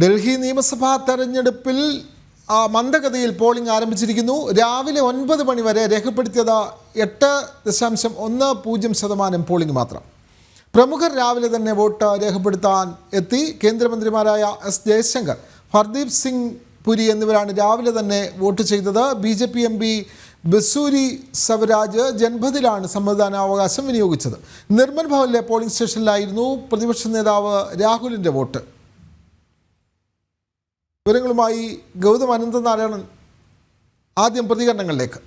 ഡൽഹി നിയമസഭാ തെരഞ്ഞെടുപ്പിൽ മന്ദഗതിയിൽ പോളിംഗ് ആരംഭിച്ചിരിക്കുന്നു. രാവിലെ 9 മണി വരെ രേഖപ്പെടുത്തിയത് 8.10% പോളിംഗ് മാത്രം. പ്രമുഖർ രാവിലെ തന്നെ വോട്ട് രേഖപ്പെടുത്താൻ എത്തി. കേന്ദ്രമന്ത്രിമാരായ എസ് ജയശങ്കർ, ഹർദീപ് സിംഗ് പുരി എന്നിവരാണ് രാവിലെ തന്നെ വോട്ട് ചെയ്തത്. BJP MP ബസൂരി സ്വരാജ് ജൻപതിലാണ് സമ്മതിദാനാവകാശം വിനിയോഗിച്ചത്. നിർമ്മൽ ഭവനിലെ പോളിംഗ് സ്റ്റേഷനിലായിരുന്നു പ്രതിപക്ഷ നേതാവ് രാഹുലിൻ്റെ വോട്ട്. വിവരങ്ങളുമായി ഗൗതം അനന്തനാരായണൻ. ആദ്യം പ്രതികരണങ്ങളിലേക്ക്.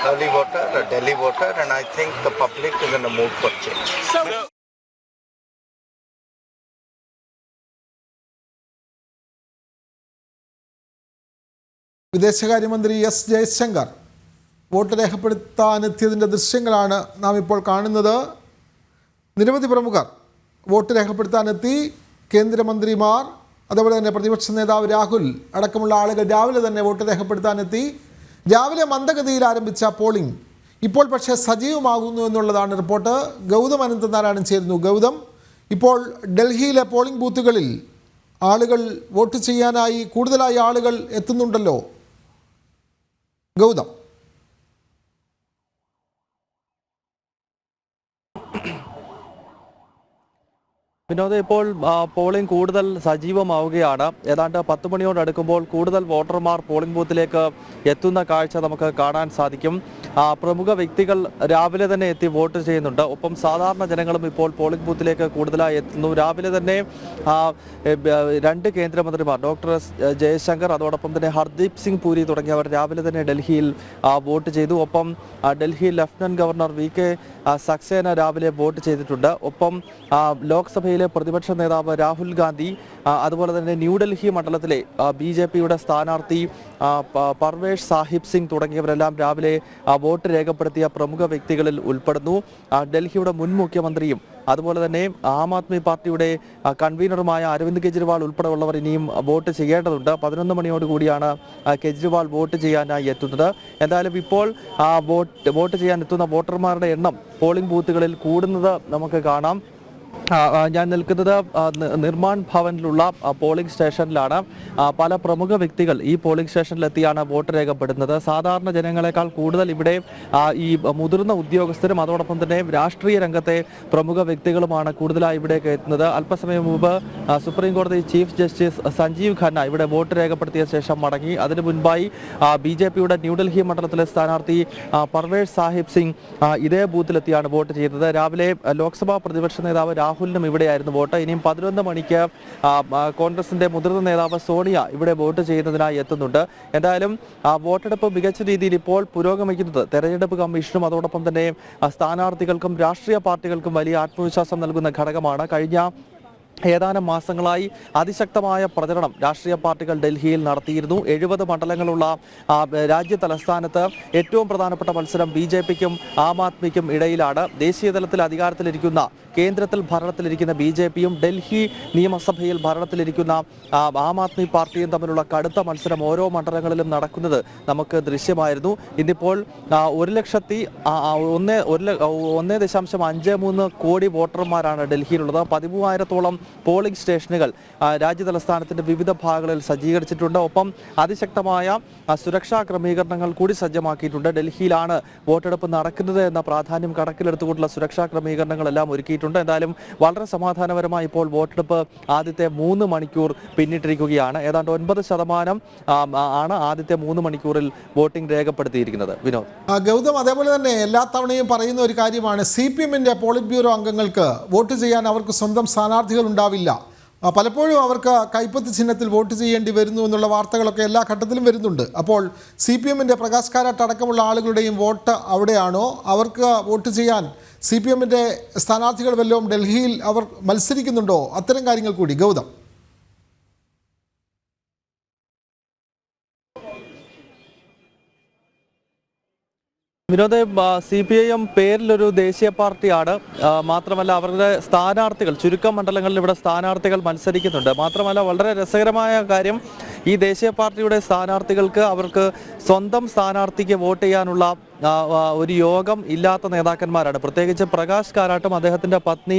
Early voter, a Delhi voter, and I think the public is in a mood for change. വിദേശകാര്യമന്ത്രി എസ് ജയശങ്കർ വോട്ട് രേഖപ്പെടുത്താനെത്തിയതിൻ്റെ ദൃശ്യങ്ങളാണ് നാം ഇപ്പോൾ കാണുന്നത്. നിരവധി പ്രമുഖർ വോട്ട് രേഖപ്പെടുത്താനെത്തി. കേന്ദ്രമന്ത്രിമാർ, അതുപോലെ തന്നെ പ്രതിപക്ഷ നേതാവ് രാഹുൽ അടക്കമുള്ള ആളുകൾ രാവിലെ തന്നെ വോട്ട് രേഖപ്പെടുത്താനെത്തി. രാവിലെ മന്ദഗതിയിൽ ആരംഭിച്ച പോളിംഗ് ഇപ്പോൾ പക്ഷേ സജീവമാകുന്നു എന്നുള്ളതാണ് റിപ്പോർട്ട്. ഗൗതം അനന്തനാരായണൻ ചേരുന്നു. ഗൗതം, ഇപ്പോൾ ഡൽഹിയിലെ പോളിംഗ് ബൂത്തുകളിൽ ആളുകൾ വോട്ട് ചെയ്യാനായി കൂടുതലായി ആളുകൾ എത്തുന്നുണ്ടല്ലോ ഗൗതം? വിനോദ്, ഇപ്പോൾ പോളിംഗ് കൂടുതൽ സജീവമാവുകയാണ്. ഏതാണ്ട് 10 മണിയോടടുക്കുമ്പോൾ കൂടുതൽ വോട്ടർമാർ പോളിംഗ് ബൂത്തിലേക്ക് എത്തുന്ന കാഴ്ച നമുക്ക് കാണാൻ സാധിക്കും. പ്രമുഖ വ്യക്തികൾ രാവിലെ തന്നെ എത്തി വോട്ട് ചെയ്യുന്നുണ്ട്. ഒപ്പം സാധാരണ ജനങ്ങളും ഇപ്പോൾ പോളിംഗ് ബൂത്തിലേക്ക് കൂടുതലായി എത്തുന്നു. രാവിലെ തന്നെ 2 കേന്ദ്രമന്ത്രിമാർ, ഡോക്ടർ എസ് ജയശങ്കർ, അതോടൊപ്പം തന്നെ ഹർദീപ് സിംഗ് പുരി തുടങ്ങിയവർ രാവിലെ തന്നെ ഡൽഹിയിൽ വോട്ട് ചെയ്തു. ഒപ്പം Delhi lieutenant governor VK Saxena രാവിലെ വോട്ട് ചെയ്തിട്ടുണ്ട്. ഒപ്പം ലോക്സഭയിലെ പ്രതിപക്ഷ നേതാവ് രാഹുൽ ഗാന്ധി, അതുപോലെ തന്നെ ന്യൂഡൽഹി മണ്ഡലത്തിലെ BJPയുടെ സ്ഥാനാർത്ഥി പർവേഷ് സാഹിബ് സിംഗ് തുടങ്ങിയവരെല്ലാം രാവിലെ വോട്ട് രേഖപ്പെടുത്തിയ പ്രമുഖ വ്യക്തികളിൽ ഉൾപ്പെടുന്നു. ഡൽഹിയുടെ മുൻ മുഖ്യമന്ത്രിയും അതുപോലെ തന്നെ ആം ആദ്മി പാർട്ടിയുടെ കൺവീനറുമായ അരവിന്ദ് കെജ്രിവാൾ ഉൾപ്പെടെയുള്ളവർ ഇനിയും വോട്ട് ചെയ്യേണ്ടതുണ്ട്. 11 മണിയോട് കൂടിയാണ് കെജ്രിവാൾ വോട്ട് ചെയ്യാനായി എത്തുന്നത്. എന്തായാലും ഇപ്പോൾ വോട്ട് ചെയ്യാൻ എത്തുന്ന വോട്ടർമാരുടെ എണ്ണം പോളിംഗ് ബൂത്തുകളിൽ കൂടുന്നത് നമുക്ക് കാണാം. ഞാൻ നിൽക്കുന്നത് നിർമ്മാൺ ഭവനിലുള്ള പോളിംഗ് സ്റ്റേഷനിലാണ്. പല പ്രമുഖ വ്യക്തികൾ ഈ പോളിംഗ് സ്റ്റേഷനിലെത്തിയാണ് വോട്ട് രേഖപ്പെടുന്നത്. സാധാരണ ജനങ്ങളെക്കാൾ കൂടുതൽ ഇവിടെ ഈ മുതിർന്ന ഉദ്യോഗസ്ഥരും അതോടൊപ്പം തന്നെ രാഷ്ട്രീയ രംഗത്തെ പ്രമുഖ വ്യക്തികളുമാണ് കൂടുതലായി ഇവിടേക്ക് എത്തുന്നത്. അല്പസമയം മുമ്പ് സുപ്രീം കോടതി ചീഫ് ജസ്റ്റിസ് സഞ്ജീവ് ഖന്ന ഇവിടെ വോട്ട് രേഖപ്പെടുത്തിയ ശേഷം മടങ്ങി. അതിനു മുൻപായി BJPയുടെ ന്യൂഡൽഹി മണ്ഡലത്തിലെ സ്ഥാനാർത്ഥി പർവേഷ് സാഹിബ് സിംഗ് ഇതേ ബൂത്തിലെത്തിയാണ് വോട്ട് ചെയ്തത്. രാവിലെ ലോക്സഭാ പ്രതിപക്ഷ നേതാവ് രാഹുലിനും ഇവിടെയായിരുന്നു വോട്ട്. ഇനിയും 11 മണിക്ക് കോൺഗ്രസിന്റെ മുതിർന്ന നേതാവ് സോണിയ ഇവിടെ വോട്ട് ചെയ്യുന്നതിനായി എത്തുന്നുണ്ട്. എന്തായാലും വോട്ടെടുപ്പ് മികച്ച രീതിയിൽ ഇപ്പോൾ പുരോഗമിക്കുന്നത് തെരഞ്ഞെടുപ്പ് കമ്മീഷനും അതോടൊപ്പം തന്നെ സ്ഥാനാർത്ഥികൾക്കും രാഷ്ട്രീയ പാർട്ടികൾക്കും വലിയ ആത്മവിശ്വാസം നൽകുന്ന ഘടകമാണ്. കഴിഞ്ഞ ഏതാനും മാസങ്ങളായി അതിശക്തമായ പ്രചരണം രാഷ്ട്രീയ പാർട്ടികൾ ഡൽഹിയിൽ നടത്തിയിരുന്നു. 70 മണ്ഡലങ്ങളുള്ള രാജ്യ തലസ്ഥാനത്ത് ഏറ്റവും പ്രധാനപ്പെട്ട മത്സരം BJPക്കും ആം ആദ്മിക്കും ഇടയിലാണ്. ദേശീയ തലത്തിൽ അധികാരത്തിലിരിക്കുന്ന, കേന്ദ്രത്തിൽ ഭരണത്തിലിരിക്കുന്ന BJPയും ഡൽഹി നിയമസഭയിൽ ഭരണത്തിലിരിക്കുന്ന ആം ആദ്മി പാർട്ടിയും തമ്മിലുള്ള കടുത്ത മത്സരം ഓരോ മണ്ഡലങ്ങളിലും നടക്കുന്നത് നമുക്ക് ദൃശ്യമായിരുന്നു. ഇന്നിപ്പോൾ 1.53 കോടി വോട്ടർമാരാണ് ഡൽഹിയിലുള്ളത്. 13,000-ഓളം പോളിംഗ് സ്റ്റേഷനുകൾ രാജ്യ തലസ്ഥാനത്തിന്റെ വിവിധ ഭാഗങ്ങളിൽ സജ്ജീകരിച്ചിട്ടുണ്ട്. ഒപ്പം അതിശക്തമായ സുരക്ഷാ ക്രമീകരണങ്ങൾ കൂടി സജ്ജമാക്കിയിട്ടുണ്ട്. ഡൽഹിയിലാണ് വോട്ടെടുപ്പ് നടക്കുന്നത് എന്ന പ്രാധാന്യം കണക്കിലെടുത്തുകൊണ്ടുള്ള സുരക്ഷാ ക്രമീകരണങ്ങളെല്ലാം ഒരുക്കിയിട്ടുണ്ട്. എന്തായാലും വളരെ സമാധാനപരമായി ഇപ്പോൾ വോട്ടെടുപ്പ് ആദ്യത്തെ 3 മണിക്കൂർ പിന്നിട്ടിരിക്കുകയാണ്. ഏതാണ്ട് 9% ആണ് ആദ്യത്തെ 3 മണിക്കൂറിൽ വോട്ടിംഗ് രേഖപ്പെടുത്തിയിരിക്കുന്നത്. വിനോദ്, ഗൗതം, അതേപോലെ തന്നെ എല്ലാ തവണയും പറയുന്ന ഒരു കാര്യമാണ്, CPMന്റെ പോളിറ്റ് ബ്യൂറോ അംഗങ്ങൾക്ക് വോട്ട് ചെയ്യാൻ അവർക്ക് സ്വന്തം സ്ഥാനാർത്ഥികൾ ഉണ്ടാവില്ല. പലപ്പോഴും അവർക്ക് കൈപ്പത്തി ചിഹ്നത്തിൽ വോട്ട് ചെയ്യേണ്ടി വരുന്നു എന്നുള്ള വാർത്തകളൊക്കെ എല്ലാ ഘട്ടത്തിലും വരുന്നുണ്ട്. അപ്പോൾ CPMന്റെ പ്രകാശ് കാരാട്ട് അടക്കമുള്ള ആളുകളുടെയും വോട്ട് അവിടെയാണോ? അവർക്ക് വോട്ട് ചെയ്യാൻ CPMന്റെ സ്ഥാനാർത്ഥികൾ വല്ലതും ഡൽഹിയിൽ അവർ മത്സരിക്കുന്നുണ്ടോ? അത്തരം കാര്യങ്ങൾ കൂടി ഗൗതം. വിനോദ്, CPIM പേരിലൊരു ദേശീയ പാർട്ടിയാണ്. മാത്രമല്ല അവരുടെ സ്ഥാനാർത്ഥികൾ ചുരുക്കം മണ്ഡലങ്ങളിൽ ഇവിടെ സ്ഥാനാർത്ഥികൾ മത്സരിക്കുന്നുണ്ട്. മാത്രമല്ല വളരെ രസകരമായ കാര്യം, ഈ ദേശീയ പാർട്ടിയുടെ സ്ഥാനാർത്ഥികൾക്ക് അവർക്ക് സ്വന്തം സ്ഥാനാർത്ഥിക്ക് വോട്ട് ചെയ്യാനുള്ള ഒരു യോഗം ഇല്ലാത്ത നേതാക്കന്മാരാണ്. പ്രത്യേകിച്ച് പ്രകാശ് കാരാട്ടും അദ്ദേഹത്തിൻ്റെ പത്നി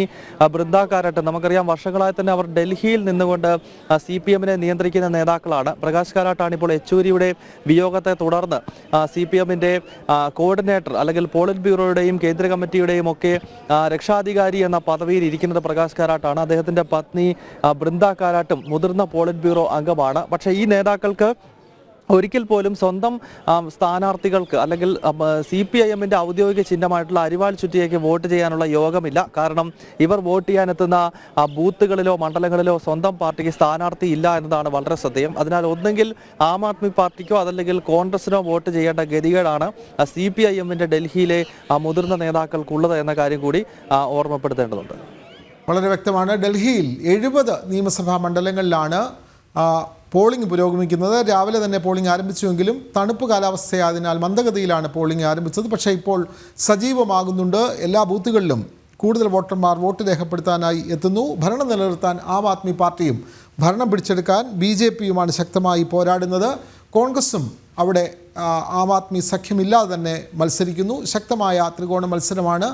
ബൃന്ദ കാരാട്ടും. നമുക്കറിയാം വർഷങ്ങളായി തന്നെ അവർ ഡൽഹിയിൽ നിന്നുകൊണ്ട് CPM-നെ നിയന്ത്രിക്കുന്ന നേതാക്കളാണ്. പ്രകാശ് കാരാട്ടാണ് ഇപ്പോൾ യെച്ചൂരിയുടെ വിയോഗത്തെ തുടർന്ന് CPM-ന്റെ കോർഡിനേറ്റർ അല്ലെങ്കിൽ പോളിറ്റ് ബ്യൂറോയുടെയും കേന്ദ്ര കമ്മിറ്റിയുടെയും ഒക്കെ രക്ഷാധികാരി എന്ന പദവിയിൽ ഇരിക്കുന്നത് പ്രകാശ് കാരാട്ടാണ്. അദ്ദേഹത്തിൻ്റെ പത്നി ബൃന്ദ കാരാട്ടും മുതിർന്ന പോളിറ്റ് ബ്യൂറോ അംഗമാണ്. പക്ഷേ ഈ നേതാക്കൾക്ക് ഒരിക്കൽ പോലും സ്വന്തം സ്ഥാനാർത്ഥികൾക്ക് അല്ലെങ്കിൽ CPIM-ന്റെ ഔദ്യോഗിക ചിഹ്നമായിട്ടുള്ള അരിവാൾ ചുറ്റിയേക്ക് വോട്ട് ചെയ്യാനുള്ള യോഗമില്ല. കാരണം ഇവർ വോട്ട് ചെയ്യാനെത്തുന്ന ബൂത്തുകളിലോ മണ്ഡലങ്ങളിലോ സ്വന്തം പാർട്ടിക്ക് സ്ഥാനാർത്ഥി ഇല്ല എന്നതാണ് വളരെ ശ്രദ്ധേയം. അതിനാൽ ഒന്നെങ്കിൽ ആം ആദ്മി പാർട്ടിക്കോ അതല്ലെങ്കിൽ കോൺഗ്രസിനോ വോട്ട് ചെയ്യേണ്ട ഗതികേടാണ് CPIM-ന്റെ ഡൽഹിയിലെ മുതിർന്ന നേതാക്കൾക്കുള്ളത് എന്ന കാര്യം കൂടി ഓർമ്മപ്പെടുത്തേണ്ടതുണ്ട്. വളരെ വ്യക്തമാണ്. ഡൽഹിയിൽ 70 നിയമസഭാ മണ്ഡലങ്ങളിലാണ് പോളിംഗ് പുരോഗമിക്കുന്നത്. രാവിലെ തന്നെ പോളിംഗ് ആരംഭിച്ചുവെങ്കിലും തണുപ്പ് കാലാവസ്ഥയായതിനാൽ മന്ദഗതിയിലാണ് പോളിംഗ് ആരംഭിച്ചത്. പക്ഷേ ഇപ്പോൾ സജീവമാകുന്നുണ്ട്. എല്ലാ ബൂത്തുകളിലും കൂടുതൽ വോട്ടർമാർ വോട്ട് രേഖപ്പെടുത്താനായി എത്തുന്നു. ഭരണം നിലനിർത്താൻ ആം ആദ്മി പാർട്ടിയും ഭരണം പിടിച്ചെടുക്കാൻ BJP-യുമാണ് ശക്തമായി പോരാടുന്നത്. കോൺഗ്രസും അവിടെ ആം ആദ്മി സഖ്യമില്ലാതെ തന്നെ മത്സരിക്കുന്നു. ശക്തമായ ത്രികോണ മത്സരമാണ്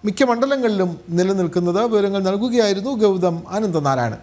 മിക്ക മണ്ഡലങ്ങളിലും നിലനിൽക്കുന്നത്. വിവരങ്ങൾ നൽകുകയായിരുന്നു ഗൗതം അനന്തനാരായണൻ.